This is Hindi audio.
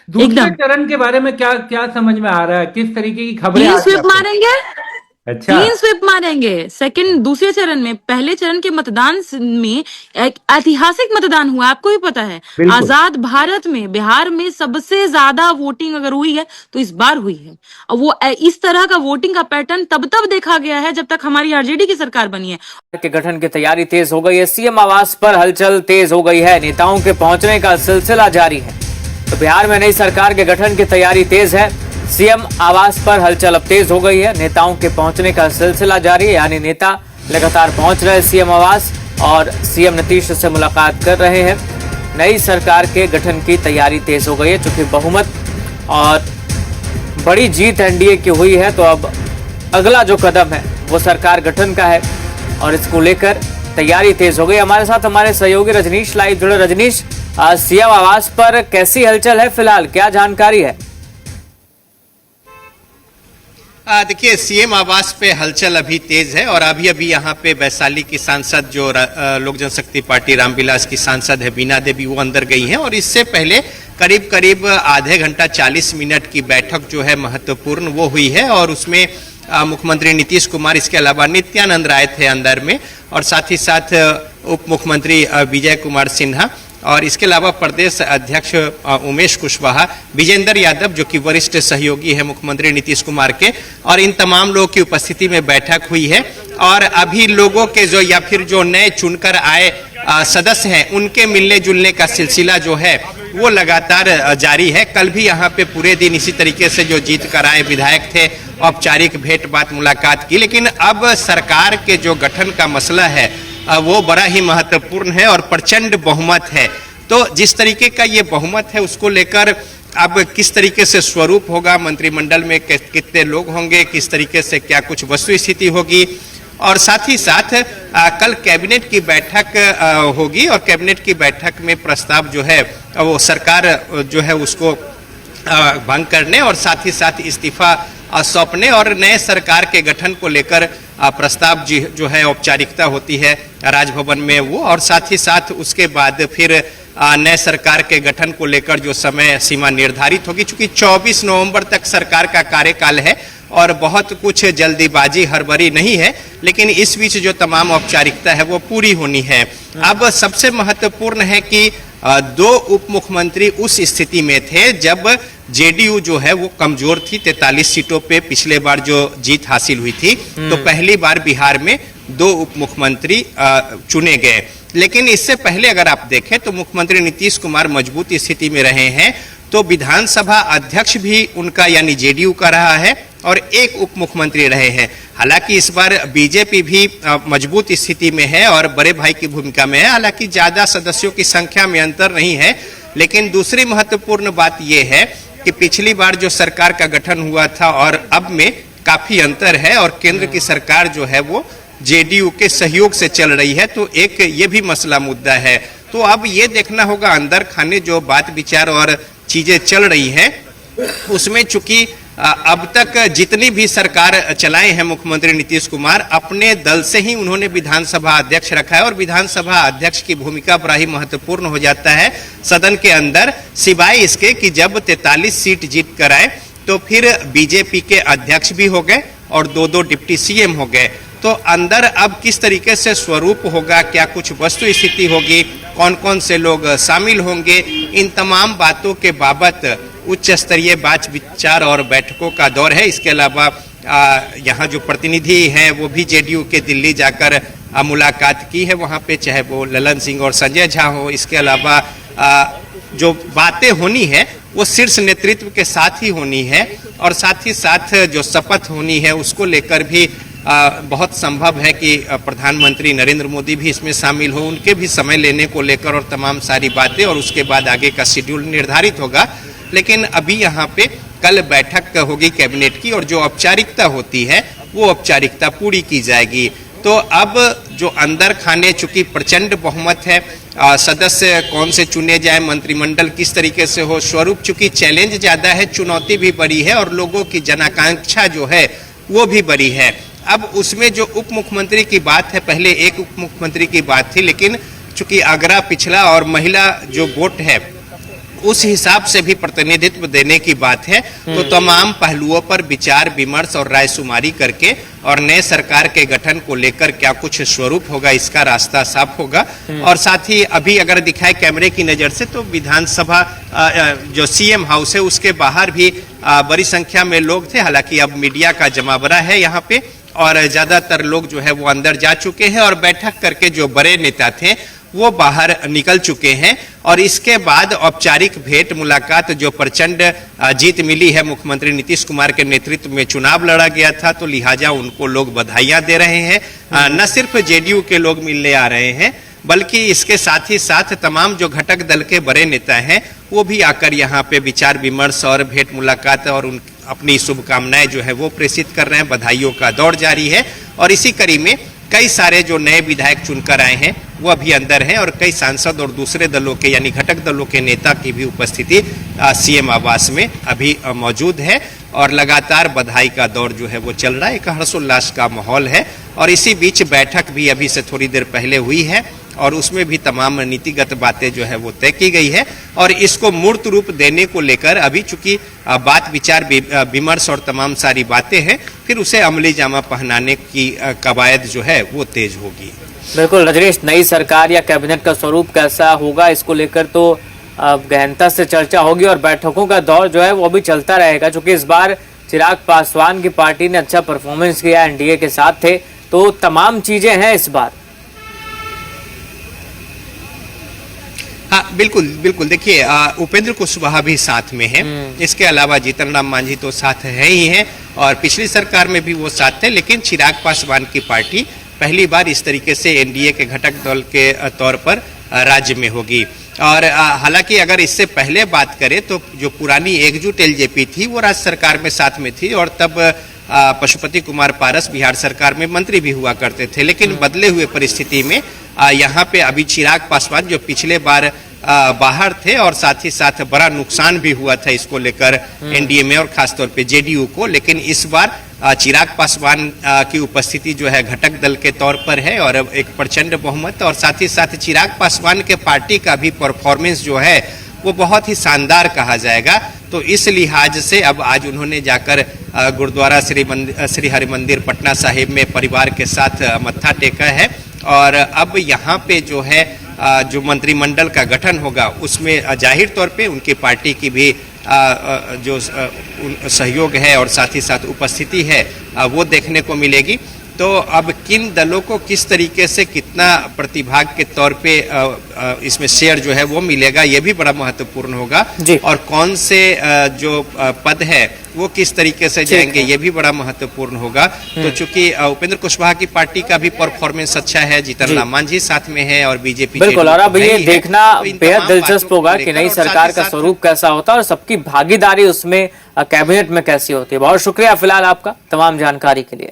दूसरे एकदम। चरण के बारे में क्या क्या समझ में आ रहा है, किस तरीके की खबरें आ क्लीन रही है स्वीप आपको? मारेंगे। अच्छा। क्लीन स्वीप मारेंगे सेकंड दूसरे चरण में। पहले चरण के मतदान में एक ऐतिहासिक मतदान हुआ, आपको भी पता है। बिल्कुल। आजाद भारत में बिहार में सबसे ज्यादा वोटिंग अगर हुई है तो इस बार हुई है। और वो इस तरह का वोटिंग का पैटर्न तब तब देखा गया है जब तक हमारी आरजेडी की सरकार बनी है। के गठन की तैयारी तेज हो गई है। सीएम आवास पर हलचल तेज हो गई है। नेताओं के पहुंचने का सिलसिला जारी है। तो बिहार में नई सरकार के गठन की तैयारी तेज है। सीएम आवास पर हलचल अब तेज हो गई है। नेताओं के पहुंचने का सिलसिला जारी है, यानी नेता लगातार पहुंच रहे हैं सीएम आवास और सीएम नीतीश से मुलाकात कर रहे हैं। नई सरकार के गठन की तैयारी तेज हो गई है। चूंकि बहुमत और बड़ी जीत एनडीए की हुई है, तो अब अगला जो कदम है वो सरकार गठन का है और इसको लेकर तैयारी तेज हो गई। हमारे साथ हमारे सहयोगी रजनीश लाइव जुड़े। रजनीश, सीएम आवास पर कैसी हलचल है, फिलहाल क्या जानकारी है? देखिए, सीएम आवास पे हलचल अभी तेज है और अभी अभी यहाँ पे वैशाली की सांसद जो लोक जनशक्ति पार्टी रामविलास की सांसद है बीना देवी, वो अंदर गई हैं और इससे पहले करीब करीब आधे घंटा 40 मिनट की बैठक जो है महत्वपूर्ण वो हुई है और उसमें मुख्यमंत्री नीतीश कुमार, इसके अलावा नित्यानंद राय थे अंदर में और साथ ही साथ उप मुख्यमंत्री विजय कुमार सिन्हा और इसके अलावा प्रदेश अध्यक्ष उमेश कुशवाहा, विजेंद्र यादव जो कि वरिष्ठ सहयोगी है मुख्यमंत्री नीतीश कुमार के, और इन तमाम लोगों की उपस्थिति में बैठक हुई है। और अभी लोगों के जो या फिर जो नए चुनकर आए सदस्य हैं उनके मिलने जुलने का सिलसिला जो है वो लगातार जारी है। कल भी यहाँ पे पूरे दिन इसी तरीके से जो जीत कर आए विधायक थे औपचारिक भेंट बात मुलाकात की, लेकिन अब सरकार के जो गठन का मसला है वो बड़ा ही महत्वपूर्ण है और प्रचंड बहुमत है। तो जिस तरीके का ये बहुमत है उसको लेकर अब किस तरीके से स्वरूप होगा, मंत्रिमंडल में कितने लोग होंगे, किस तरीके से क्या कुछ वस्तु स्थिति होगी, और साथ ही साथ कल कैबिनेट की बैठक होगी और कैबिनेट की बैठक में प्रस्ताव जो है वो सरकार जो है उसको भंग करने और साथ ही साथ इस्तीफा सौंपने और नए सरकार के गठन को लेकर प्रस्ताव जो है औपचारिकता होती है राजभवन में वो, और साथ ही साथ उसके बाद फिर नए सरकार के गठन को लेकर जो समय सीमा निर्धारित होगी। चूंकि 24 नवंबर तक सरकार का कार्यकाल है और बहुत कुछ जल्दीबाजी हड़बड़ी नहीं है, लेकिन इस बीच जो तमाम औपचारिकता है वो पूरी होनी है। अब सबसे महत्वपूर्ण है कि दो उप मुख्यमंत्री उस स्थिति में थे जब जेडीयू जो है वो कमजोर थी। 43 सीटों पे पिछले बार जो जीत हासिल हुई थी, तो पहली बार बिहार में दो उप मुख्यमंत्री चुने गए। लेकिन इससे पहले अगर आप देखें तो मुख्यमंत्री नीतीश कुमार मजबूत स्थिति में रहे हैं, तो विधानसभा अध्यक्ष भी उनका यानी जेडीयू का रहा है और एक उप मुख्यमंत्री रहे हैं। हालांकि इस बार बीजेपी भी मजबूत स्थिति में है और बड़े भाई की भूमिका में है। हालांकि ज्यादा सदस्यों की संख्या में अंतर नहीं है, लेकिन दूसरी महत्वपूर्ण बात यह है कि पिछली बार जो सरकार का गठन हुआ था और अब में काफी अंतर है और केंद्र की सरकार जो है वो जेडीयू के सहयोग से चल रही है। तो एक ये भी मसला मुद्दा है। तो अब ये देखना होगा अंदर खाने जो बात विचार और चीजें चल रही हैं उसमें, चूंकि अब तक जितनी भी सरकार चलाए हैं मुख्यमंत्री नीतीश कुमार, अपने दल से ही उन्होंने विधानसभा अध्यक्ष रखा है और विधानसभा अध्यक्ष की भूमिका बड़ा ही महत्वपूर्ण हो जाता है सदन के अंदर, सिवाय इसके कि जब 43 सीट जीत कर आए तो फिर बीजेपी के अध्यक्ष भी हो गए और दो डिप्टी सीएम हो गए। तो अंदर अब किस तरीके से स्वरूप होगा, क्या कुछ वस्तु स्थिति होगी, कौन कौन से लोग शामिल होंगे, इन तमाम बातों के बाबत उच्च स्तरीय बात विचार और बैठकों का दौर है। इसके अलावा यहाँ जो प्रतिनिधि हैं वो भी जेडीयू के दिल्ली जाकर मुलाकात की है वहाँ पे, चाहे वो ललन सिंह और संजय झा हो। इसके अलावा जो बातें होनी है वो शीर्ष नेतृत्व के साथ ही होनी है और साथ ही साथ जो शपथ होनी है उसको लेकर भी बहुत संभव है कि प्रधानमंत्री नरेंद्र मोदी भी इसमें शामिल हो, उनके भी समय लेने को लेकर और तमाम सारी बातें, और उसके बाद आगे का शेड्यूल निर्धारित होगा। लेकिन अभी यहाँ पे कल बैठक होगी कैबिनेट की और जो औपचारिकता होती है वो औपचारिकता पूरी की जाएगी। तो अब जो अंदर खाने, चूंकि प्रचंड बहुमत है, सदस्य कौन से चुने जाए, मंत्रिमंडल किस तरीके से हो, स्वरूप चूंकि चैलेंज ज्यादा है, चुनौती भी बड़ी है और लोगों की जनाकांक्षा जो है वो भी बड़ी है। अब उसमें जो उप मुख्यमंत्री की बात है, पहले एक उप मुख्यमंत्री की बात थी, लेकिन चूंकि आगरा पिछला और महिला जो वोट है उस हिसाब से भी प्रतिनिधित्व देने की बात है। तो तमाम पहलुओं पर विचार विमर्श और रायशुमारी करके और नए सरकार के गठन को लेकर क्या कुछ स्वरूप होगा, इसका रास्ता साफ होगा। और साथ ही अभी अगर दिखाए कैमरे की नजर से तो विधानसभा जो सीएम हाउस है उसके बाहर भी बड़ी संख्या में लोग थे। हालांकि अब मीडिया का जमावड़ा है यहाँ पे और ज्यादातर लोग जो है वो अंदर जा चुके हैं और बैठक करके जो बड़े नेता थे वो बाहर निकल चुके हैं। और इसके बाद औपचारिक भेंट मुलाकात, जो प्रचंड जीत मिली है, मुख्यमंत्री नीतीश कुमार के नेतृत्व में चुनाव लड़ा गया था तो लिहाजा उनको लोग बधाइयां दे रहे हैं। न सिर्फ जेडीयू के लोग मिलने आ रहे हैं बल्कि इसके साथ ही साथ तमाम जो घटक दल के बड़े नेता हैं वो भी आकर यहाँ पे विचार विमर्श और भेंट मुलाकात और उन अपनी शुभकामनाएं जो है वो प्रेषित कर रहे हैं। बधाइयों का दौर जारी है और इसी कड़ी में कई सारे जो नए विधायक चुनकर आए हैं वो अभी अंदर हैं और कई सांसद और दूसरे दलों के यानी घटक दलों के नेता की भी उपस्थिति सीएम आवास में अभी मौजूद है और लगातार बधाई का दौर जो है वो चल रहा है। एक हर्षोल्लास का माहौल है और इसी बीच बैठक भी अभी से थोड़ी देर पहले हुई है और उसमें भी तमाम नीतिगत बातें जो है वो तय की गई है और इसको मूर्त रूप देने को लेकर अभी चूंकि बात विचार विमर्श और तमाम सारी बातें हैं, फिर उसे अमली जामा पहनाने की कवायद जो है वो तेज होगी। बिल्कुल रजनीश, नई सरकार या कैबिनेट का स्वरूप कैसा होगा इसको लेकर तो गहनता से चर्चा होगी और बैठकों का दौर जो है वो भी चलता रहेगा। क्योंकि इस बार चिराग पासवान की पार्टी ने अच्छा परफॉर्मेंस किया, एनडीए के साथ थे, तो तमाम चीजें हैं इस बार। हाँ बिल्कुल बिल्कुल, देखिए उपेंद्र कुशवाहा भी साथ में है, इसके अलावा जीतन राम मांझी तो साथ है ही है और पिछली सरकार में भी वो साथ थे। लेकिन चिराग पासवान की पार्टी पहली बार इस तरीके से एनडीए के घटक दल के तौर पर राज्य में होगी। और हालांकि अगर इससे पहले बात करें तो जो पुरानी एकजुट एलजेपी थी वो राज्य सरकार में साथ में थी और तब पशुपति कुमार पारस बिहार सरकार में मंत्री भी हुआ करते थे। लेकिन बदले हुए परिस्थिति में यहाँ पे अभी चिराग पासवान जो पिछले बार बाहर थे और साथ ही साथ बड़ा नुकसान भी हुआ था इसको लेकर एनडीए में और खासतौर पे जेडीयू को, लेकिन इस बार चिराग पासवान की उपस्थिति जो है घटक दल के तौर पर है और एक प्रचंड बहुमत और साथ ही साथ चिराग पासवान के पार्टी का भी परफॉर्मेंस जो है वो बहुत ही शानदार कहा जाएगा। तो इस लिहाज से अब आज उन्होंने जाकर गुरुद्वारा श्री हरिमंदिर पटना साहिब में परिवार के साथ मत्था टेका है और अब यहाँ पे जो है जो मंत्रिमंडल का गठन होगा उसमें जाहिर तौर पे उनकी पार्टी की भी जो सहयोग है और साथ ही साथ उपस्थिति है वो देखने को मिलेगी। तो अब किन दलों को किस तरीके से कितना प्रतिभाग के तौर पे इसमें शेयर जो है वो मिलेगा ये भी बड़ा महत्वपूर्ण होगा और कौन से जो पद है वो किस तरीके से जाएंगे ये भी बड़ा महत्वपूर्ण होगा। तो चूंकि उपेंद्र कुशवाहा की पार्टी का भी परफॉर्मेंस अच्छा है, जीतन राम मांझी साथ में है और बीजेपी बिल्कुल। और अब ये देखना बेहद दिलचस्प होगा कि नई सरकार का स्वरूप कैसा होता है और सबकी भागीदारी उसमें कैबिनेट में कैसी होती है। बहुत शुक्रिया फिलहाल आपका तमाम जानकारी के लिए।